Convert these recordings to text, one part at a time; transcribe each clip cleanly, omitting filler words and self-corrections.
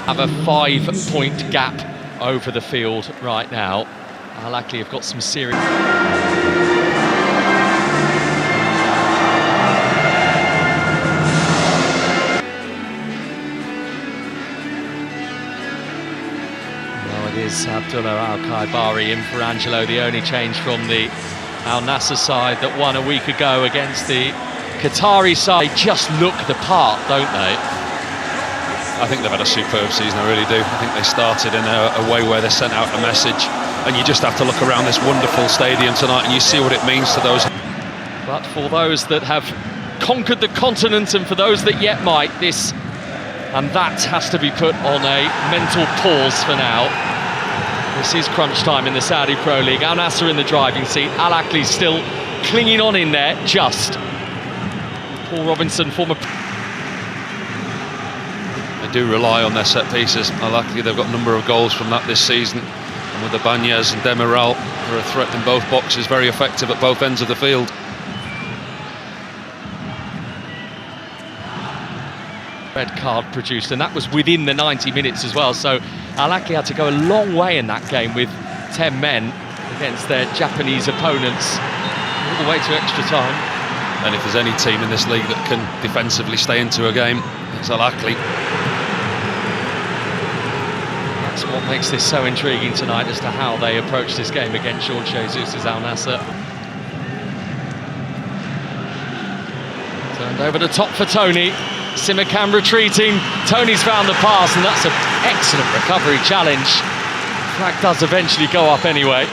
Have a 5-point gap over the field right now. Al Ahly have got some serious... Well, it is Abdullah Al-Khaibari in for Angelo, the only change from the Al Nassr side that won a week ago against the Qatari side. They just look the part, don't they? I think they've had a superb season, I really do. I think they started in a way where they sent out a message, and you just have to look around this wonderful stadium tonight and you see what it means to those. But for those that have conquered the continent and for those that yet might, this and that has to be put on a mental pause for now. This is crunch time in the Saudi Pro League. Al Nassr in the driving seat. Al Ahly still clinging on in there, just. Paul Robinson, former... They do rely on their set pieces. Al Ahly, they've got a number of goals from that this season. And with the Banyas and Demiral, who are a threat in both boxes, very effective at both ends of the field. Red card produced, and that was within the 90 minutes as well, so Al Ahly had to go a long way in that game with 10 men against their Japanese opponents, all the way to extra time. And if there's any team in this league that can defensively stay into a game, it's Al Ahly. That's what makes this so intriguing tonight, as to how they approach this game against Jorge Jesus' Al Nassr. Turned over the top for Tony. Simakan retreating, Tony's found the pass, and that's an excellent recovery challenge. Flag does eventually go up anyway.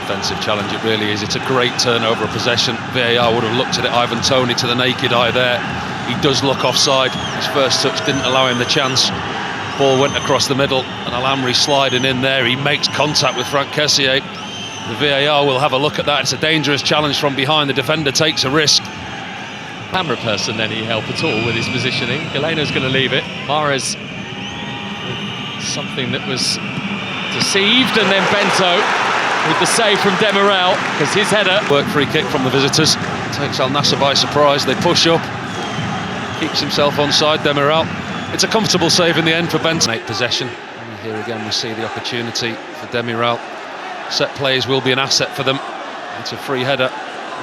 Defensive challenge it really is. It's a great turnover of possession. VAR would have looked at it. Ivan Toney to the naked eye there. He does look offside. His first touch didn't allow him the chance. Ball went across the middle, and Al-Amri sliding in there. He makes contact with Franck Kessié. The VAR will have a look at that. It's a dangerous challenge from behind. The defender takes a risk. Camera person any help at all with his positioning. Galeno's going to leave it. Mahrez, something that was deceived, and then Bento with the save from Demiral, because his header... Work free kick from the visitors. Takes Al Nassr by surprise. They push up. Keeps himself onside, Demiral. It's a comfortable save in the end for Bento. Possession. And here again we see the opportunity for Demiral. Set plays will be an asset for them. It's a free header.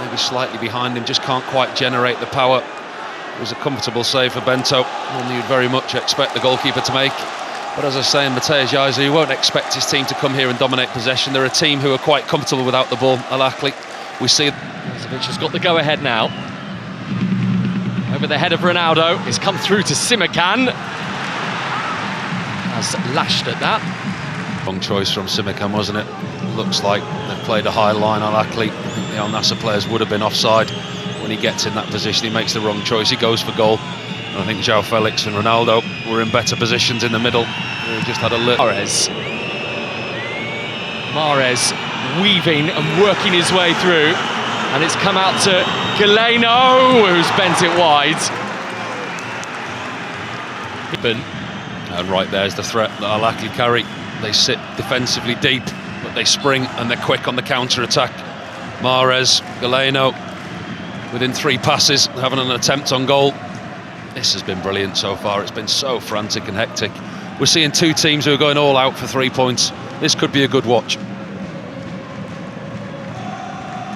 Maybe slightly behind him, just can't quite generate the power. It was a comfortable save for Bento, one you'd very much expect the goalkeeper to make. But as I say, in Matej Jaiza, you won't expect his team to come here and dominate possession. They're a team who are quite comfortable without the ball. Al Ahly, we see... Brozovic has got the go-ahead now. Over the head of Ronaldo, he's come through to Simakan. Has lashed at that. Wrong choice from Simakan, wasn't it? Looks like they've played a high line. Al Ahly, I think the Al Nassr players would have been offside. When he gets in that position, he makes the wrong choice, he goes for goal. And I think João Felix and Ronaldo were in better positions in the middle. They just had a little... Mahrez weaving and working his way through, and it's come out to Galeno, who's bent it wide. And right there's the threat that Al Ahly carry. They sit defensively deep, but they spring and they're quick on the counter-attack. Mahrez, Galeno, within 3 passes, having an attempt on goal. This has been brilliant so far. It's been so frantic and hectic. We're seeing 2 teams who are going all out for 3 points. This could be a good watch.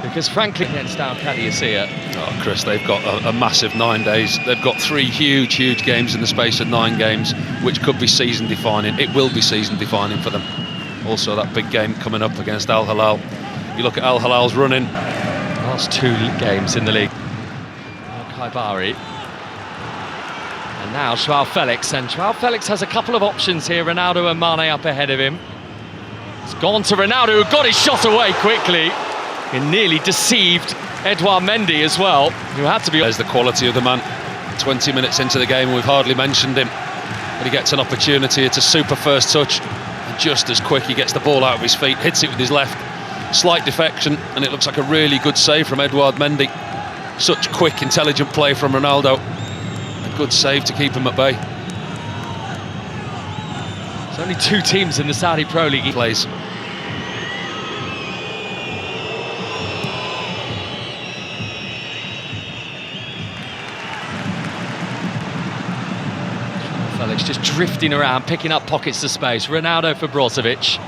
Because frankly, against Al Qadisiyah. Oh, Chris, they've got a massive 9 days. They've got 3 huge games in the space of 9 games, which could be season-defining. It will be season-defining for them. Also, that big game coming up against Al Hilal. You look at Al Hilal's running. Last 2 games in the league. Khaibari. And now João Felix. And João Felix has a couple of options here. Ronaldo and Mane up ahead of him. It's gone to Ronaldo, who got his shot away quickly. And nearly deceived Edouard Mendy as well, who had to be... There's the quality of the man. 20 minutes into the game, we've hardly mentioned him. But he gets an opportunity. It's a super first touch. And just as quick, he gets the ball out of his feet, hits it with his left. Slight defection, and it looks like a really good save from Edouard Mendy. Such quick, intelligent play from Ronaldo. A good save to keep him at bay. There's only 2 teams in the Saudi Pro League. Plays. Felix just drifting around, picking up pockets of space. Ronaldo for Brozovic.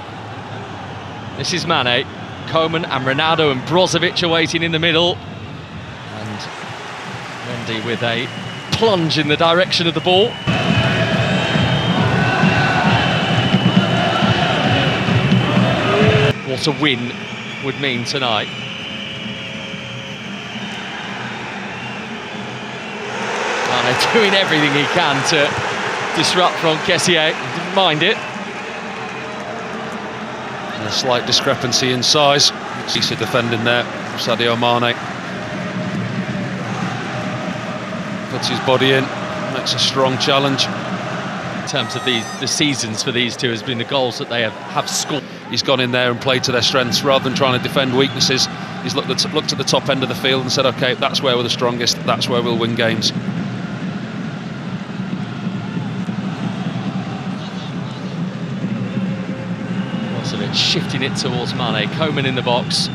This is Mane, Koeman and Ronaldo and Brozovic are waiting in the middle. And Mendy with a plunge in the direction of the ball. What a win would mean tonight. Mane doing everything he can to disrupt from Kessié. Didn't mind it. And a slight discrepancy in size. Decent defending there, Sadio Mane. Puts his body in, makes a strong challenge. In terms of the seasons for these two has been the goals that they have scored. He's gone in there and played to their strengths rather than trying to defend weaknesses. He's looked at the top end of the field and said, OK, that's where we're the strongest, that's where we'll win games. Brozovic shifting it towards Mane, Koeman in the box.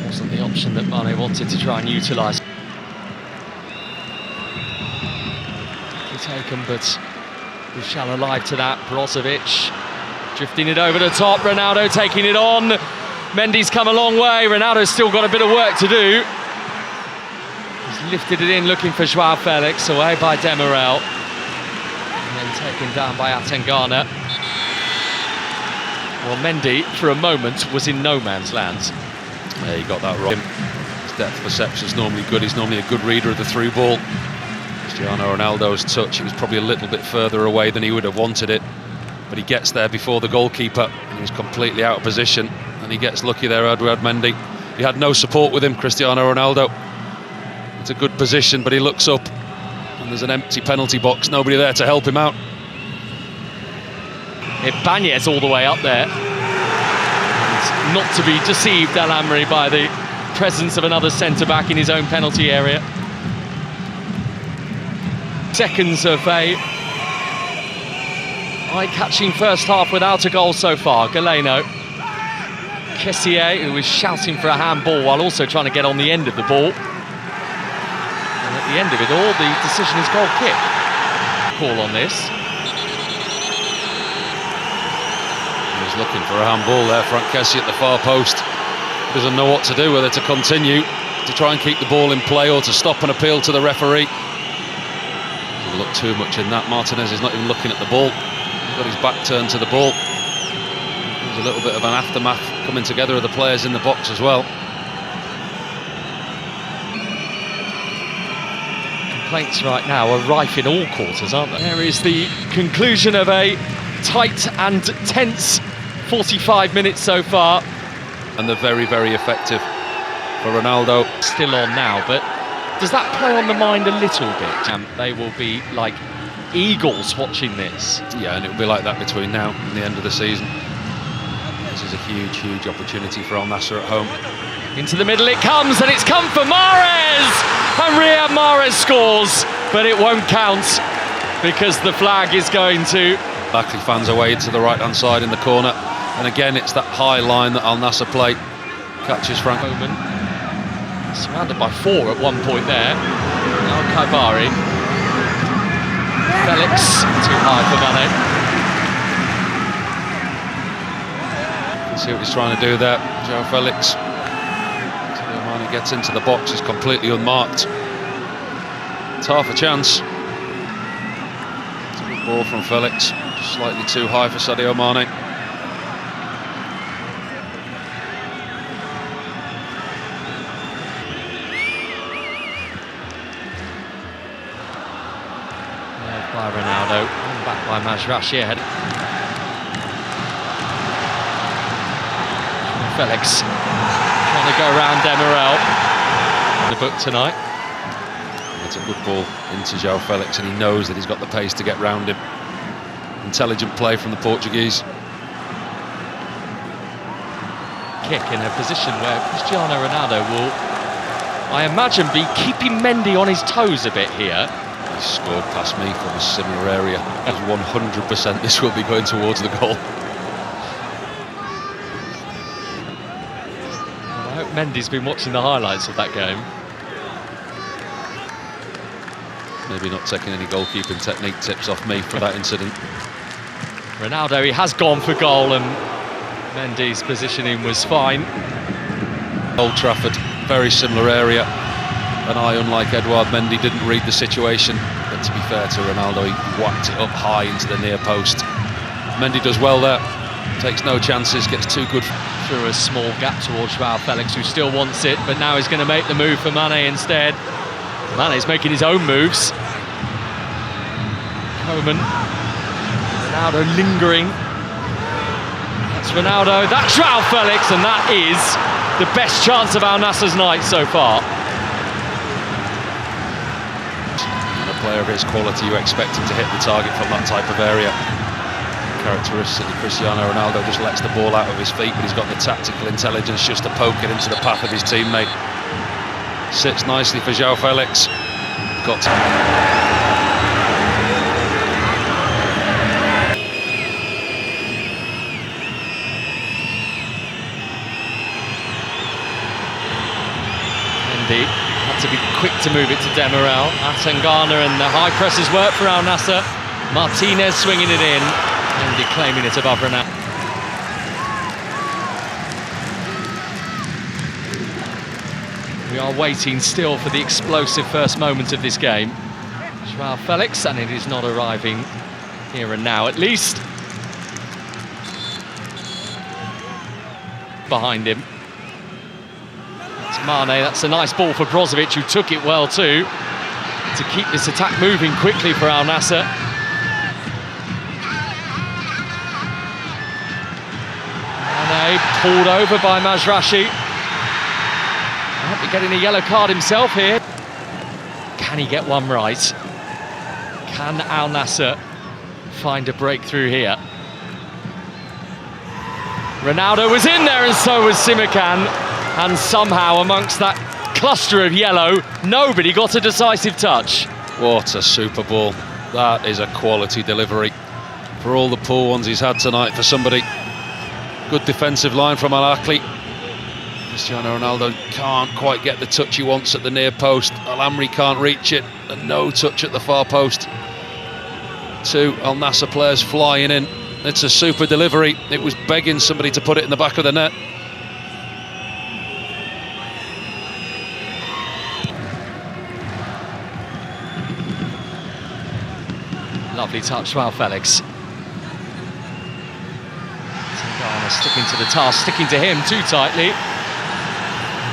Wasn't the option that Mane wanted to try and utilise. Taken, but we're shallow alive to that. Brozovic drifting it over the top. Ronaldo taking it on. Mendy's come a long way. Ronaldo's still got a bit of work to do. He's lifted it in, looking for Joao Felix, away by Demirel, and then taken down by Atangana. Well, Mendy, for a moment, was in no man's land. Yeah, he got that wrong. His depth perception's normally good. He's normally a good reader of the through ball. Cristiano Ronaldo's touch, it was probably a little bit further away than he would have wanted it, but he gets there before the goalkeeper and he was completely out of position, and he gets lucky there, Edouard Mendy. He had no support with him, Cristiano Ronaldo. It's a good position, but he looks up and there's an empty penalty box, nobody there to help him out. Ibanez all the way up there, and not to be deceived, Al-Amri, by the presence of another centre-back in his own penalty area. Seconds of a eye-catching first half without a goal so far. Galeno. Kessié, who was shouting for a handball while also trying to get on the end of the ball. And at the end of it all, the decision is goal kick. Call on this. He was looking for a handball there, Frank Kessié at the far post. Doesn't know what to do, whether to continue to try and keep the ball in play or to stop and appeal to the referee. Look too much in that. Martinez is not even looking at the ball. He's got his back turned to the ball. There's a little bit of an aftermath coming together of the players in the box as well. Complaints right now are rife in all quarters, aren't they? There is the conclusion of a tight and tense 45 minutes so far. And they're very, very effective for Ronaldo. Still on now, but does that play on the mind a little bit? They will be like eagles watching this. Yeah, and it will be like that between now and the end of the season. This is a huge, huge opportunity for Al Nassr at home. Into the middle it comes, and it's come for Mahrez! And Riyad Mahrez scores, but it won't count because the flag is going to... Barkley fans away to the right-hand side in the corner. And again, it's that high line that Al Nassr play. Catches Frank Koeman. Surrounded by four at one point there. Now Kaibari. Felix, too high for Mane. You can see what he's trying to do there, Joao Felix. Until Mane gets into the box, he's completely unmarked. It's half a chance. It's a good ball from Felix, slightly too high for Sadio Mane. By Ronaldo, and back by Mazraoui ahead. Felix trying to go around Demirel. The book tonight. It's a good ball into Joao Felix, and he knows that he's got the pace to get round him. Intelligent play from the Portuguese. Kick in a position where Cristiano Ronaldo will, I imagine, be keeping Mendy on his toes a bit here. He's scored past me from a similar area. As 100% this will be going towards the goal. Well, I hope Mendy's been watching the highlights of that game. Maybe not taking any goalkeeping technique tips off me for that incident. Ronaldo, he has gone for goal, and Mendy's positioning was fine. Old Trafford, very similar area, and unlike Edouard Mendy, didn't read the situation. But to be fair to Ronaldo, he whacked it up high into the near post. Mendy does well there, takes no chances, gets too good. Through a small gap towards Joao Felix, who still wants it, but now he's going to make the move for Mane instead. Mane's making his own moves. Coman. Ronaldo lingering. That's Ronaldo, that's Joao Felix, and that is the best chance of Al Nassr's night so far. And a player of his quality, you expect him to hit the target from that type of area. Characteristically, Cristiano Ronaldo just lets the ball out of his feet, but he's got the tactical intelligence just to poke it into the path of his teammate. Sits nicely for Joao Felix. Got to... Mendy had to be quick to move it to Demiral. Atangana, and the high presses work for Al Nassr. Martinez swinging it in. Mendy claiming it above Ronaldo. We are waiting still for the explosive first moment of this game. Joao Felix, and it is not arriving here and now, at least. Behind him. That's Mane, that's a nice ball for Brozovic, who took it well too, to keep this attack moving quickly for Al Nassr. Mane pulled over by Mazraoui. Might be getting a yellow card himself here. Can he get one right? Can Al Nassr find a breakthrough here? Ronaldo was in there, and so was Simikan. And somehow, amongst that cluster of yellow, nobody got a decisive touch. What a super ball. That is a quality delivery. For all the poor ones he's had tonight, for somebody. Good defensive line from Al-Akhli. Cristiano Ronaldo can't quite get the touch he wants at the near post. Al-Amri can't reach it, and no touch at the far post. Two Al Nassr players flying in. It's a super delivery. It was begging somebody to put it in the back of the net. Lovely touch, Joao Felix. Ghana sticking to the task, sticking to him too tightly.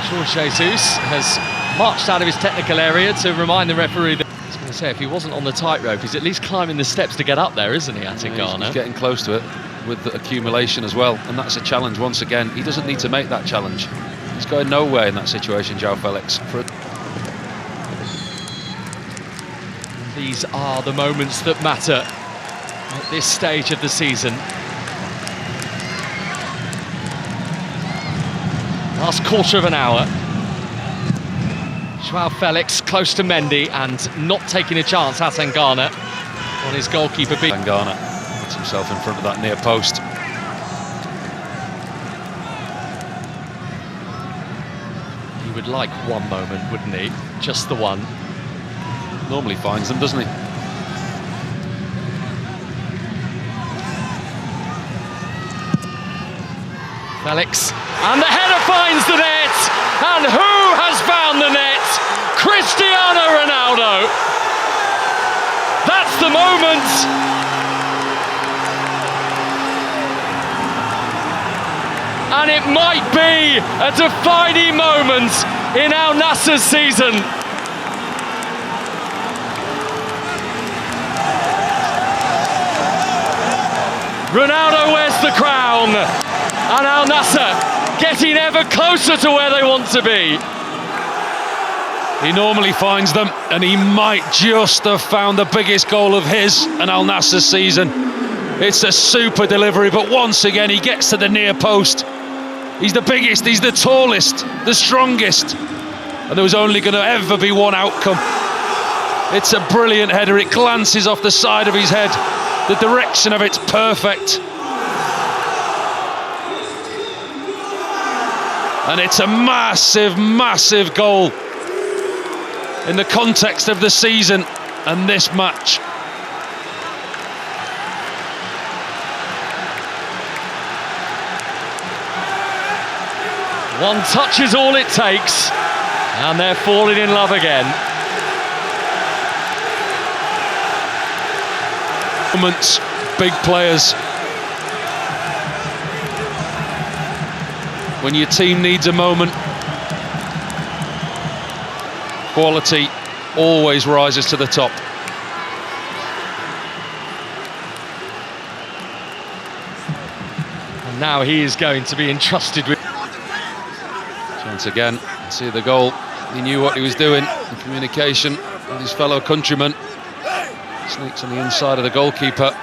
Jorge Jesus has marched out of his technical area to remind the referee that... I was going to say, if he wasn't on the tightrope, he's at least climbing the steps to get up there, isn't he, Atangana? He's getting close to it with the accumulation as well, and that's a challenge once again. He doesn't need to make that challenge. He's going nowhere in that situation, Joao Felix. These are the moments that matter at this stage of the season. Last quarter of an hour. Joao Felix close to Mendy and not taking a chance, Atangana, on his goalkeeper beat. Atangana puts himself in front of that near post. He would like one moment, wouldn't he? Just the one. Normally finds them, doesn't he? Felix, and the header finds the net, and who has found the net? Cristiano Ronaldo. That's the moment. And it might be a defining moment in Al Nassr's season. Ronaldo wears the crown, and Al Nassr getting ever closer to where they want to be. He normally finds them, and he might just have found the biggest goal of his and Al Nassr's season. It's a super delivery, but once again he gets to the near post. He's the biggest, he's the tallest, the strongest, and there was only going to ever be one outcome. It's a brilliant header. It glances off the side of his head. The direction of it's perfect. And it's a massive, massive goal in the context of the season. and this match. One touch is all it takes, and they're falling in love again. Moments, big players. When your team needs a moment, quality always rises to the top. And now he is going to be entrusted with... Chance again, see the goal. He knew what he was doing in communication with his fellow countrymen. Sneaks on the inside of the goalkeeper.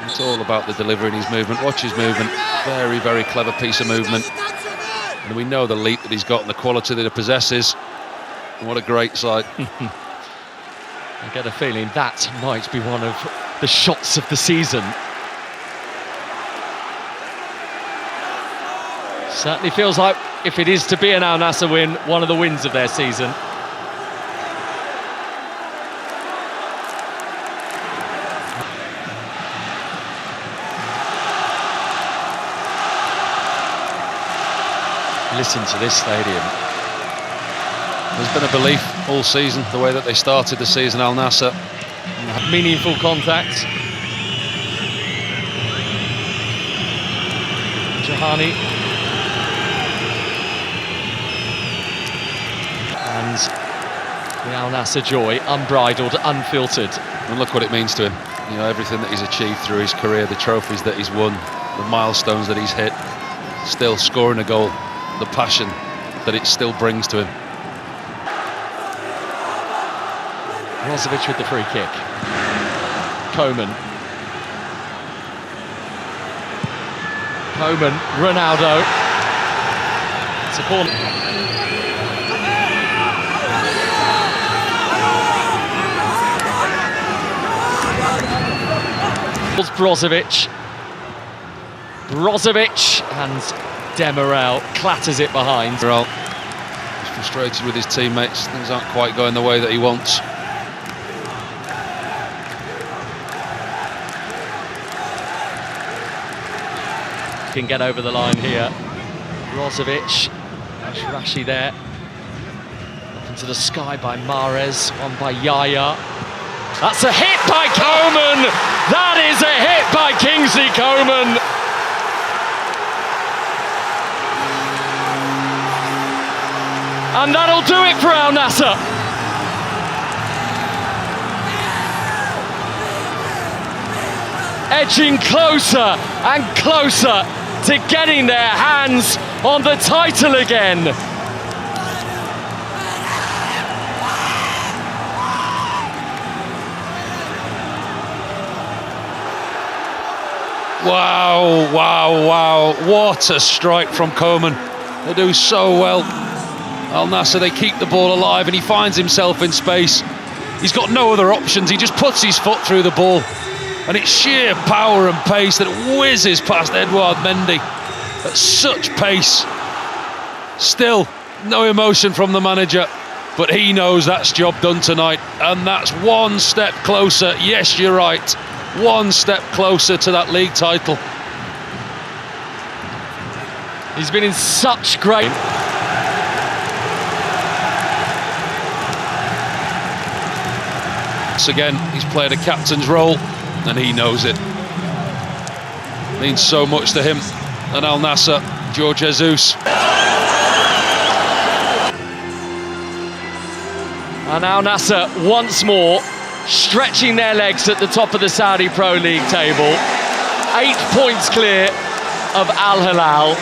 It's all about the delivery and his movement. Watch his movement. Very, very clever piece of movement. And we know the leap that he's got and the quality that he possesses. What a great sight. I get a feeling that might be one of the shots of the season. Certainly feels like, if it is to be an Al Nassr win, one of the wins of their season. Listen to this stadium. There's been a belief all season, the way that they started the season, Al Nassr. Meaningful contact. Jahani. And the Al Nassr joy, unbridled, unfiltered. And look what it means to him. You know, everything that he's achieved through his career, the trophies that he's won, the milestones that he's hit, still scoring a goal, the passion that it still brings to him. Brozovic with the free kick. Koeman. Ronaldo. It's a corner. Brozovic and Demirel clatters it behind. Demirel is frustrated with his teammates. Things aren't quite going the way that he wants. Can get over the line here. Brozovic, Rashi there. Up into the sky by Mahrez, one by Yaya. That's a hit by Koeman! That is a hit by Kingsley Coman! And that'll do it for Al Nassr. Edging closer and closer to getting their hands on the title again. Wow, wow, wow. What a strike from Koeman. They do so well. Al Nassr, they keep the ball alive and he finds himself in space. He's got no other options. He just puts his foot through the ball. And it's sheer power and pace that whizzes past Edouard Mendy at such pace. Still, no emotion from the manager, but he knows that's job done tonight. And that's one step closer. Yes, you're right. One step closer to that league title. He's been in such great... Again, he's played a captain's role and he knows it. Means so much to him and Al Nassr, Jorge Jesus. And Al Nassr once more stretching their legs at the top of the Saudi Pro League table. 8 points clear of Al Hilal.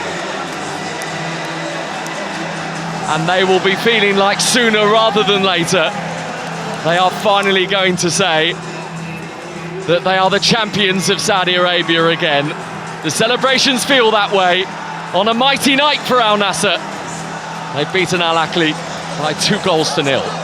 And they will be feeling like sooner rather than later they are finally going to say that they are the champions of Saudi Arabia again. The celebrations feel that way on a mighty night for Al Nassr. They've beaten Al Ahly by 2-0.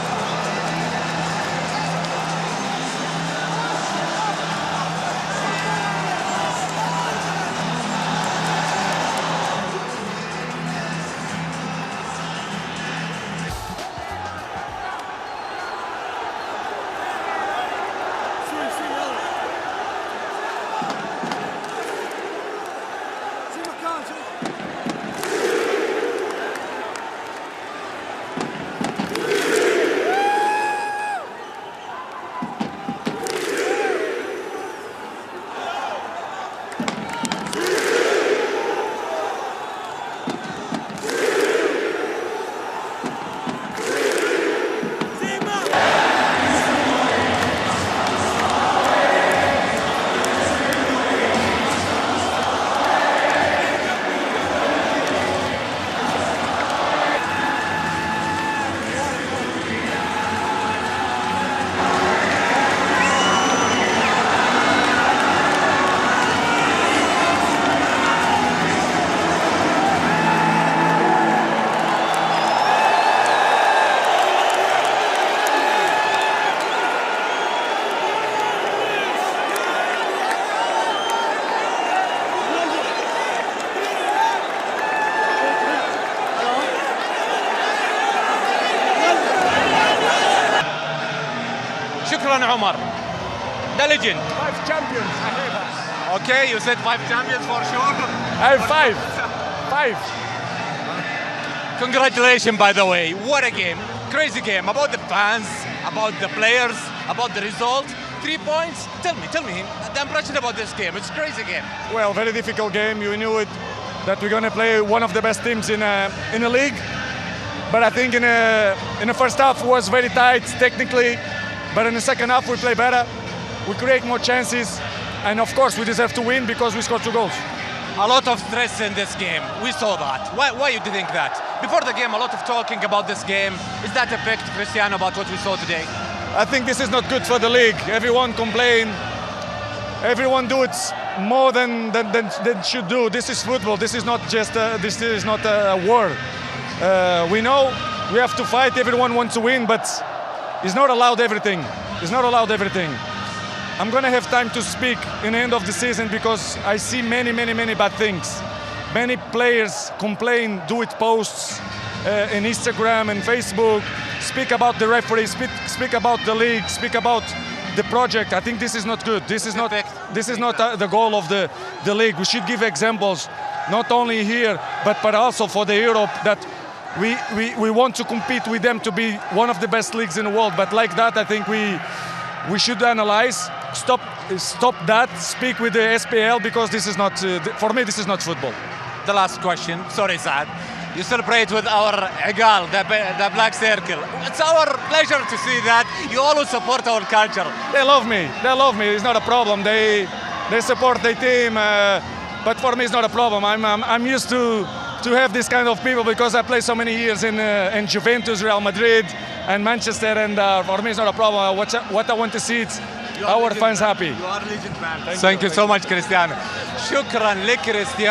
Omar, the legend. 5 champions. Okay, you said 5 champions for sure. I have 5. 5. Congratulations, by the way. What a game. Crazy game. About the fans, about the players, about the result. 3 points. Tell me the impression about this game. It's a crazy game. Well, very difficult game. You knew it that we're going to play one of the best teams in the league. But I think in the first half was very tight technically. But in the second half we play better. We create more chances. And of course we deserve to win because we scored 2 goals. A lot of stress in this game. We saw that. Why you think that? Before the game, a lot of talking about this game. Is that affect Cristiano about what we saw today? I think this is not good for the league. Everyone complain. Everyone do it more than should do. This is football. This is not just this is not a war. We know we have to fight. Everyone wants to win, but it's not allowed everything. It's not allowed everything. I'm going to have time to speak in the end of the season because I see many bad things. Many players complain, do it posts in Instagram and Facebook, speak about the referee, speak about the league, speak about the project. I think this is not good. This is not the goal of the league. We should give examples, not only here, but also for the Europe, that we want to compete with them to be one of the best leagues in the world. But like that, I think we should analyze. Stop that. Speak with the SPL because this is not, for me, this is not football. The last question. Sorry, Saad. You celebrate with our Egal, the black circle. It's our pleasure to see that. You always support our culture. They love me. They love me. It's not a problem. They support their team. But for me, it's not a problem. I'm used to have this kind of people because I played so many years in Juventus, Real Madrid, and Manchester. And for me, it's not a problem. What I want to see is our fans happy. You are a legend, man. Thank you so much, Cristiano. شكرا لك Cristiano.